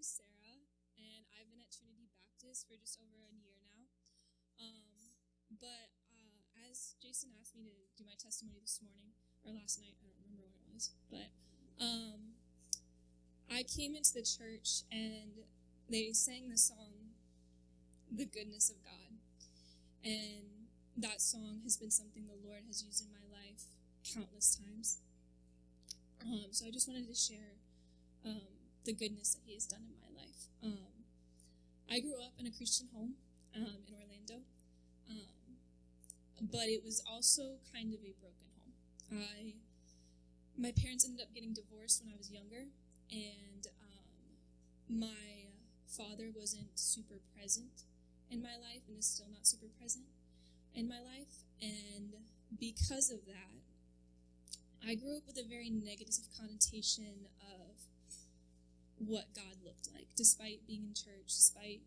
is Sara, and I've been at Trinity Baptist for just over a year now. But as Jason asked me to do my testimony this morning, or last night, I don't remember when it was, but I came into the church and they sang the song, The Goodness of God. And that song has been something the Lord has used in my life countless times. So I just wanted to share the goodness that He has done in my life. I grew up in a Christian home in Orlando, but it was also kind of a broken home. My parents ended up getting divorced when I was younger, and my father wasn't super present in my life and is still not super present in my life, and because of that, I grew up with a very negative connotation of what God looked like. Despite being in church, despite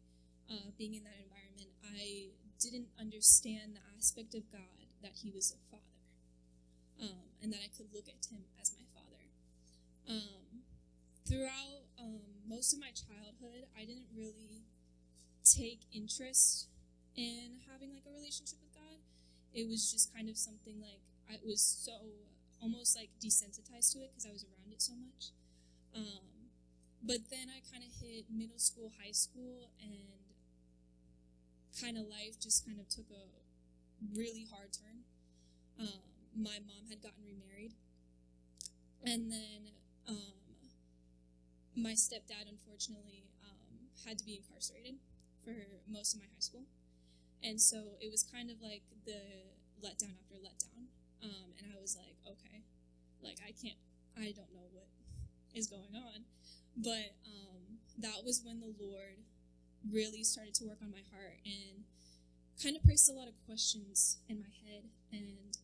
being in that environment, I didn't understand the aspect of God that He was a father, and that I could look at Him as my father. Throughout most of my childhood, I didn't really take interest in having like a relationship with God. It was just kind of something like I was so almost like desensitized to it because I was around it so much. But then I kind of hit middle school, high school, and kind of life just kind of took a really hard turn. My mom had gotten remarried, and then my stepdad, unfortunately, had to be incarcerated for most of my high school. And so it was kind of like the letdown after letdown. And I was like, okay, like I don't know what is going on. But that was when the Lord really started to work on my heart and kind of placed a lot of questions in my head. And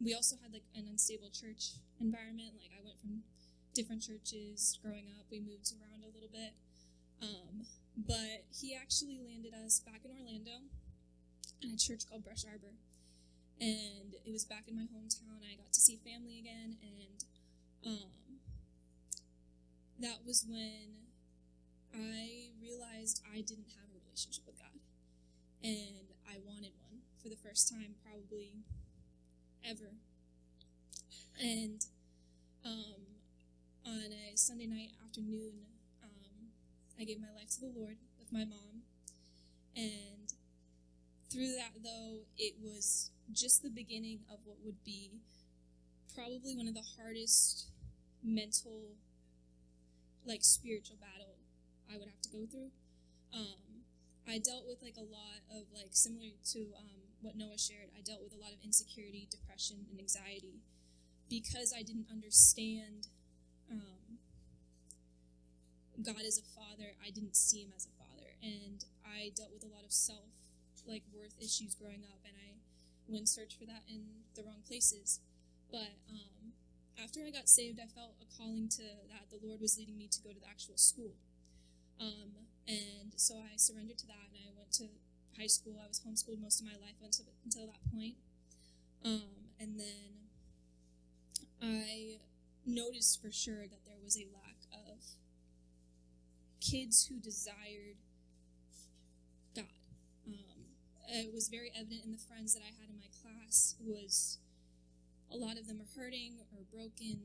we also had like an unstable church environment. Like I went from different churches growing up. We moved around a little bit. But He actually landed us back in Orlando in a church called Brush Arbor. And it was back in my hometown. I got to see family again, and that was when I realized I didn't have a relationship with God, and I wanted one for the first time probably ever. And on a Sunday night afternoon, I gave my life to the Lord with my mom, and through that, though, it was just the beginning of what would be probably one of the hardest mental, like, spiritual battle I would have to go through. I dealt with, like, a lot of, like, similar to what Noah shared, I dealt with a lot of insecurity, depression, and anxiety because I didn't understand God as a father. I didn't see Him as a father, and I dealt with a lot of worth issues growing up, and I went and searched for that in the wrong places. But after I got saved, I felt a calling to that. The Lord was leading me to go to the actual school. And so I surrendered to that, and I went to high school. I was homeschooled most of my life until that point. And then I noticed for sure that there was a lack of kids who desired God. It was very evident in the friends that I had in my class. Was a lot of them are hurting or broken,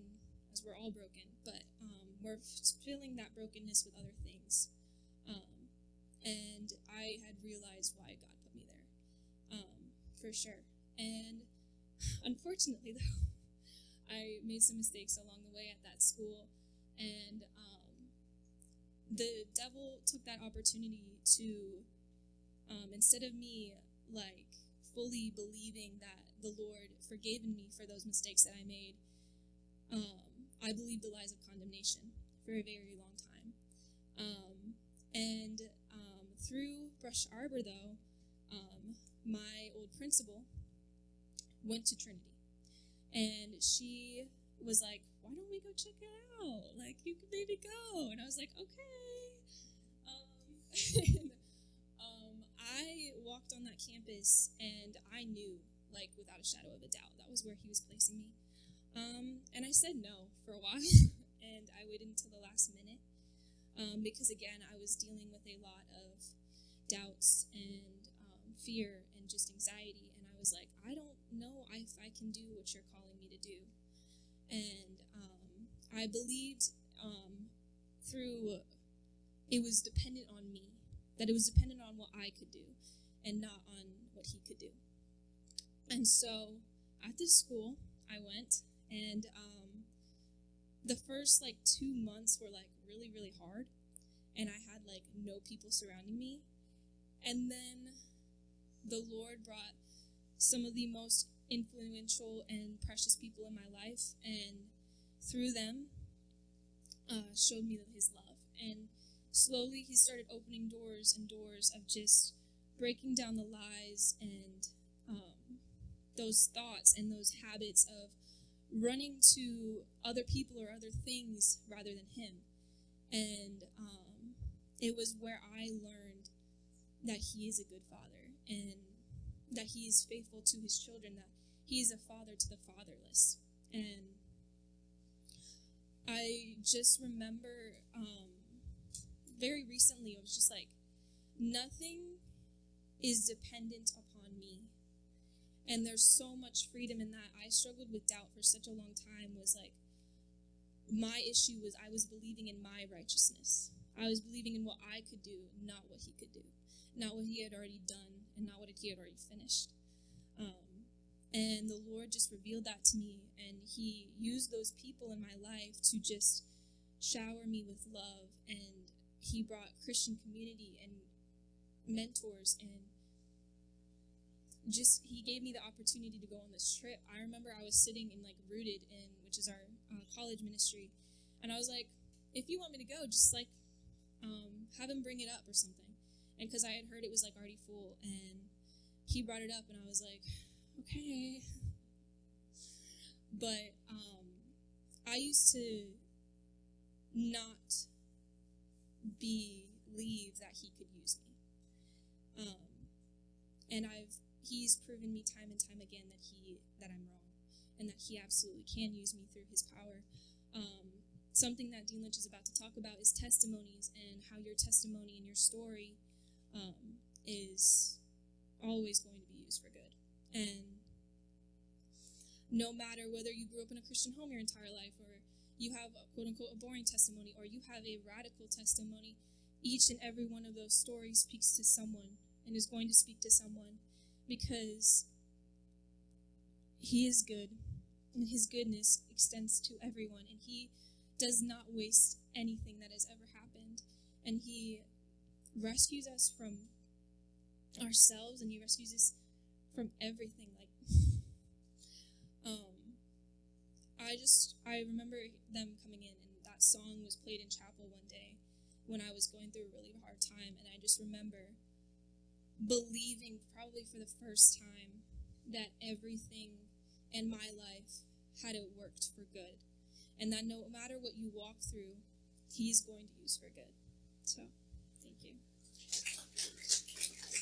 as we're all broken, but we're feeling that brokenness with other things. And I had realized why God put me there, for sure. And unfortunately, though, I made some mistakes along the way at that school, and the devil took that opportunity to, instead of me, like, fully believing that the Lord forgave me for those mistakes that I made, I believed the lies of condemnation for a very long time. And through Brush Arbor, though, my old principal went to Trinity, and she was like, why don't we go check it out? Like, you could maybe go. And I was like, okay. And I walked on that campus, and I knew, like, without a shadow of a doubt, that was where He was placing me. And I said no for a while, and I waited until the last minute. because again, I was dealing with a lot of doubts and fear and just anxiety, and I was like, I don't know if I can do what you're calling me to do. And I believed through it was dependent on me, that it was dependent on what I could do and not on what he could do. And so at this school, I went, and the first 2 months were really, really hard, and I had no people surrounding me. And then the Lord brought some of the most influential and precious people in my life, and through them showed me his love. And slowly he started opening doors and doors of just breaking down the lies and those thoughts and those habits of running to other people or other things rather than him. And it was where I learned that he is a good father, and that he is faithful to his children, that he is a father to the fatherless. And I just remember very recently, it was just nothing is dependent upon me. And there's so much freedom in that. I struggled with doubt for such a long time. Was my issue was I was believing in my righteousness. I was believing in what I could do, not what he could do, not what he had already done, and not what he had already finished. And the Lord just revealed that to me, and he used those people in my life to just shower me with love, and he brought Christian community and mentors, and just he gave me the opportunity to go on this trip. I remember I was sitting in Rooted in, which is our college ministry, and I was like, if you want me to go, just have him bring it up or something. And because I had heard it was already full, and he brought it up, and I was like, okay. But I used to not believe that he could use me, and he's proven me time and time again that I'm wrong, and that he absolutely can use me through his power. Something that Dean Lynch is about to talk about is testimonies, and how your testimony and your story is always going to be used for good. And no matter whether you grew up in a Christian home your entire life, or you have a quote-unquote a boring testimony, or you have a radical testimony, each and every one of those stories speaks to someone and is going to speak to someone, because he is good, and his goodness extends to everyone, and he does not waste anything that has ever happened, and he rescues us from ourselves, and he rescues us from everything. I remember them coming in, and that song was played in chapel one day when I was going through a really hard time, and I just remember believing, probably for the first time, that everything in my life had it worked for good, and that no matter what you walk through, he's going to use for good. So